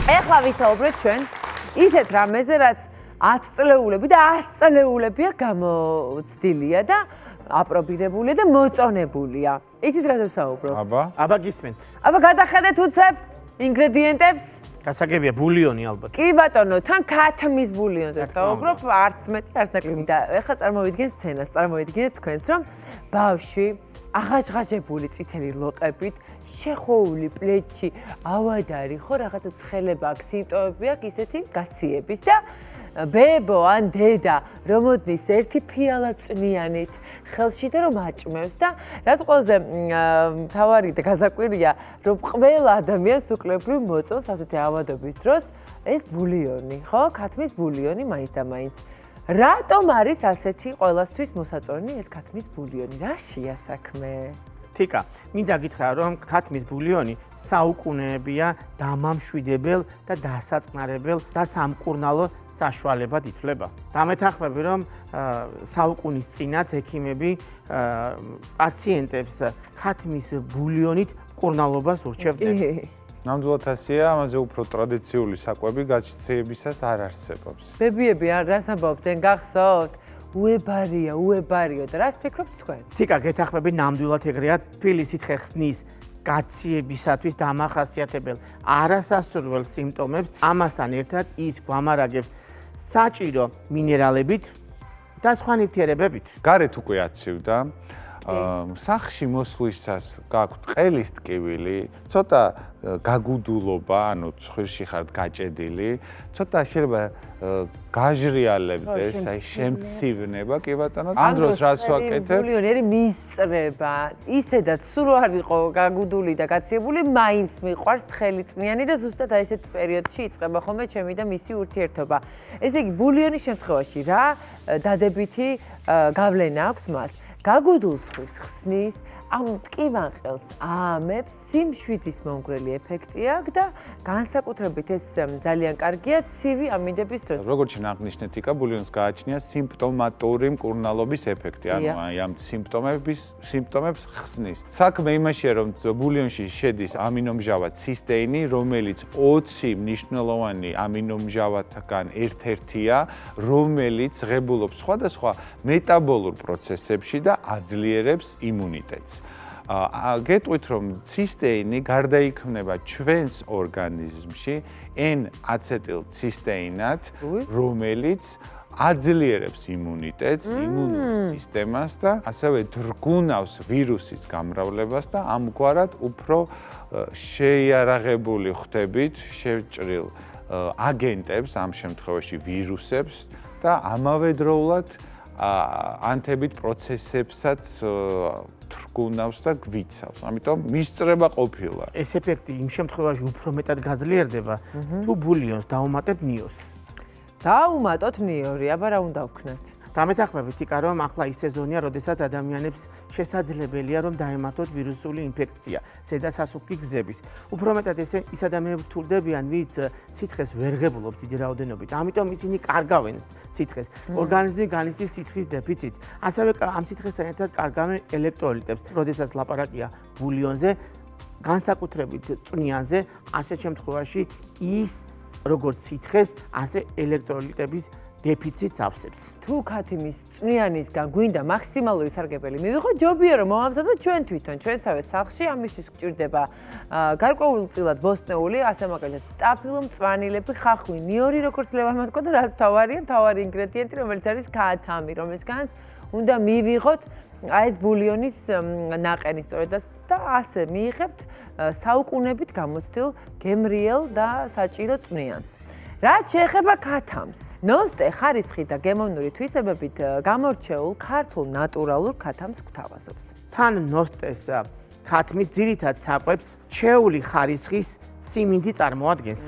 ეხლა ვისაუბრეთ ჩვენ ისეთ რამეზე, რაც 10 წლეულები და 100 წლეულებია გამოცდილია და აპრობირებულია და მოწონებულია. იცით რა ვსაუბრობ? აბა გისმენთ. აბა გადახედეთ უცებ ინგრედიენტებს. გასაგებია ბულიონი ალბათ. კი ბატონო, თან ქათმის ბულიონზე ვსაუბრობ, არც მეტი, არც ნაკლები და ეხლა წარმოვიდგენ სცენას, წარმოვიდგინეთ თქვენს, რომ ბავშვი აღაშღაშებული წითელი ლოყებით, შეხვეული პლეჩი, ავადარი, ხო რაღაცა ცხელება აქვს, სიმპტომები აქვს ისეთი გაციების და ბებო ან დედა რომ მოდის ერთი ფიალა წვნიანით ხელში და რომ აჭმევს და რაც ყველაზე მთავარი და გაზაკვირია რომ ყველა ადამიანს უკლებრივ მოწონს ასეთი ავადობის დროს ეს ბულიონი, ხო? ქათმის ბულიონი მაინც და მაინც. რატომ არის ასეთი ყველასთვის მოსაწონი ეს ქათმის ბულიონი? რაშია საქმე? თიკა, მინდა გითხრა რომ ქათმის ბულიონი საუკუნეებია დამამშვიდებელ და დასაწყნარებელ და სამკურნალო საშუალებად ითვლება. დამეთანხმები რომ საუკუნის წინაც ექიმები პაციენტებს ქათმის ბულიონით მკურნალობას ურჩევდნენ. ნამდვილად ასეა, ამაზე უფრო ტრადიციული საკვები გაჩნდებისას არ არსებობს. ბებიები რას ამბობდნენ, გახსოვთ? უებარიო და რას ფიქრობთ თქვენ? თიკა, გეთანხმები ნამდვილად ეგრეა, თბილი სითხე ხსნის გაციებისათვის დამახასიათებელ არასასურველ სიმპტომებს, ამასთან ერთად ის გვამარაგებს საჭირო მინერალებით და სხვა ნივთიერებებით. გარეთ უკვე აცივდა. სახში მოსვლისას გაქვთ ყელის ტკივილი, ცოტა გაგუდულობა, ანუ ცხვირში ხართ გაჭედილი, ცოტა შეიძლება გაჟრიალებდეს, აი შემცივნება, კი ბატონო. ამ დროს რას ვაკეთებ? ბულიონი მისწრება, ისედაც სულ არ ვიყო გაგუდული და გაციებული, მაინც მიყვარს ცხელი წვნიანი და ზუსტად აი ესეთ პერიოდში იწყება ხოლმე ჩემი და მისი ურთიერთობა. ესე იგი, ბულიონის შემთხვევაში რა დადებითი გავლენა აქვს მას? გაგუდულ სხვის ხსნის, ამ ტკივანყელს აამებს, სიმშვიდის მომგვრელი ეფექტი აქვს და განსაკუთრებით ეს ძალიან კარგია ცივი ამინდების დროს. როგორც აღნიშნეთ, იკა ბულიონს გააჩნია სიმპტომატური მკურნალობის ეფექტი, ანუ ამ სიმპტომებს ხსნის. საქმე იმაშია, რომ ბულიონში შედის ამინომჟავა ცისტეინი, რომელიც 20 მნიშვნელოვანი ამინომჟავათგან ერთ-ერთია, რომელიც ღებულობს სხვადასხვა მეტაბოლურ პროცესებში და აძლიერებს იმუნიტეტს. გეტყვით რომ ცისტეინი გარდაიქმნება ჩვენს ორგანიზმში N-აცეტილცისტეინად, რომელიც აძლიერებს იმუნიტეტს, იმუნურ სისტემას და ასევე დრგუნავს ვირუსის გამრავლებას და ამგვარად უფრო შეიარაღებული ხდებით შეჭრილ აგენტებს, ამ შემთხვევაში ვირუსებს და ამავდროულად ანთებით პროცესებსაც თრგუნავს და გვიცავს. ამიტომ მისწრება ყოფილა. ეს ეფექტი იმ შემთხვევაში უფრო მეტად გაძლიერდება, თუ ბულიონს დაუმატებ ნიოს. დაუმატოთ ნიორი, აბა რა უნდა ვქნათ? დამეთანხმებით იკა რომ ახლა ის სეზონია, როდესაც ადამიანებს შესაძლებელია რომ დაემართოთ ვირუსული ინფექცია, ზედასასუფლი გზების. უფრო მეტად ის ადამიანები რთულდებიან, ვინც სითხეს ვერ ღებულობს დიდი რაოდენობით. ამიტომ ისინი კარგავენ სითხეს. ორგანიზმი განიცდის სითხის დეფიციტს. ასევე ამ სითხესთან ერთად კარგავენ ელექტროლიტებს. როდესაც ლაპარაკია ბულიონზე, განსაკუთრებით წვნიანზე, ასეთ შემთხვევაში ის როგორც სითხეს, ასე ელექტროლიტების დეფიციტს ავსებს. თუ ქათმის წვნიანისგან გვინდა მაქსიმალური სარგებელი მივიღოთ, ჯობია რომ მოვამზადოთ ჩვენ თვითონ, ჩვენსავე სახლში, ამისთვის გვჭირდება გარკვეულწილად ბოსტნეული, ასე მაგალითად სტაფილო, მწვანილები, ხახვი, ნიორი, როგორც ლევანმა თქვა და რაც მთავარი ინგრედიენტი, რომელიც არის ქათამი, რომელსგანაც უნდა მივიღოთ აი ეს ბულიონის ნაყენი სწორედაც და ასე მიიღებთ საუკუნებით გამოცდილ გემრიელ და საჭირო წვნიანს. რაც შეეხება ქათამს, ნოსტე ხარისხი და გემოვნური თვისებებით გამორჩეულ ქართულ ნატურალურ ქათამს გვთავაზობს. თან ნოსტეს ქათმის ძირითად საკვებს ჩეული ხარისხის სიმინდი წარმოადგენს.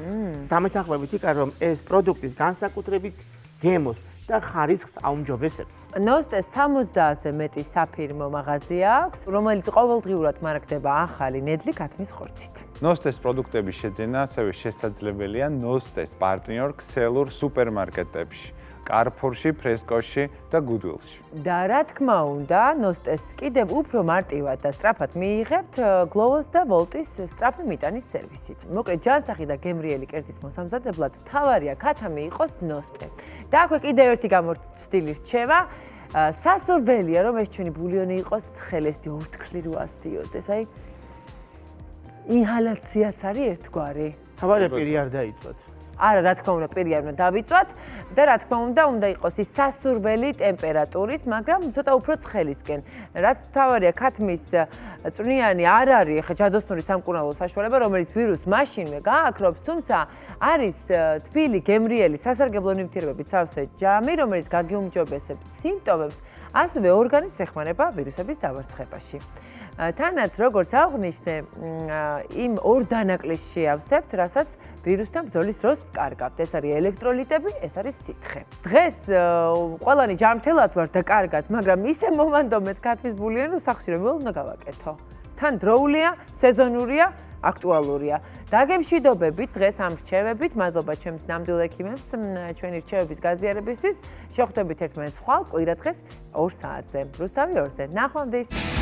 დამეთანხმებით იკა რომ ეს პროდუქტის განსაკუთრებით გემოს და ხარისხს აუმჯობესებს. ნოსტეს 70-ზე მეტი საფირმო მაღაზია აქვს, რომელიც ყოველდღიურად მარაგდება ახალი ნედლი ქათმის ხორცით. ნოსტეს პროდუქტების შეძენა ასევე შესაძლებელია ნოსტეს პარტნიორ ქსელურ სუპერმარკეტებში. კარფურში, ფრესკოში და გუდვილში. და რა თქმა უნდა, ნოსტეს კიდევ უფრო მარტივად და სწრაფად მიიღებთ გლოვოს და ვოლტის სწრაფი მიტანის სერვისით. მოკლედ, ჯანსაღი და გემრიელი კერძის მოსამზადებლად თავარია ქათამი იყოს ნოსტე. და აქვე კიდევ ერთი გამოცდილი რჩევა. სასურველია, რომ ეს ჩვენი ბულიონი იყოს ცხელესდი, ორთქლი რო ასდიოდეს. აი ინჰალაციაც არის ერთგვარი. თავარია პირი არ დაიწვათ. არა, რა თქმა უნდა, პირი არ უნდა დავიწვათ და რა თქმა უნდა იყოს ის სასურველი ტემპერატურის, მაგრამ ცოტა უფრო ცხელისკენ. რაც თავარია ქათმის წვნიანი არ არის ხა ჯადოსნური სამკურნალო საშუალება, რომელიც ვირუსს მაშინვე გააქრობს, თუმცა არის თბილი, გემრიელი, სასარგებლო ნივთიერებებით სავსე ჯამი, რომელიც გაგიუმჯობესებს სიმპტომებს, ასევე ორგანიზმს ეხმარება ვირუსების დამარცხებაში. თანაც როგორც აღვნიშნე, იმ ორ დანაკლისს შეავსებთ, რასაც ვირუსთან ბრძოლის დროს ვკარგავთ. ეს არის ელექტროლიტები, ეს არის სითხე. დღეს ყველანი ჯანმრთელად ვართ და კარგად, მაგრამ ისე მომანდომეთ ქათმის ბულიონი სახლში რომ უნდა გავაკეთო. თან დროულია, სეზონურია, აქტუალურია. დაგემშვიდობებით დღეს ამ რჩევებით, მადლობა ჩემს ნამდვილ ექიმებს, ჩვენი რჩევების გაზიარებისთვის. შევხვდებით ერთმანეთს ხვალ კვირა დღეს 2 საათზე. რუსთავი 2-ზე. ნახვამდის.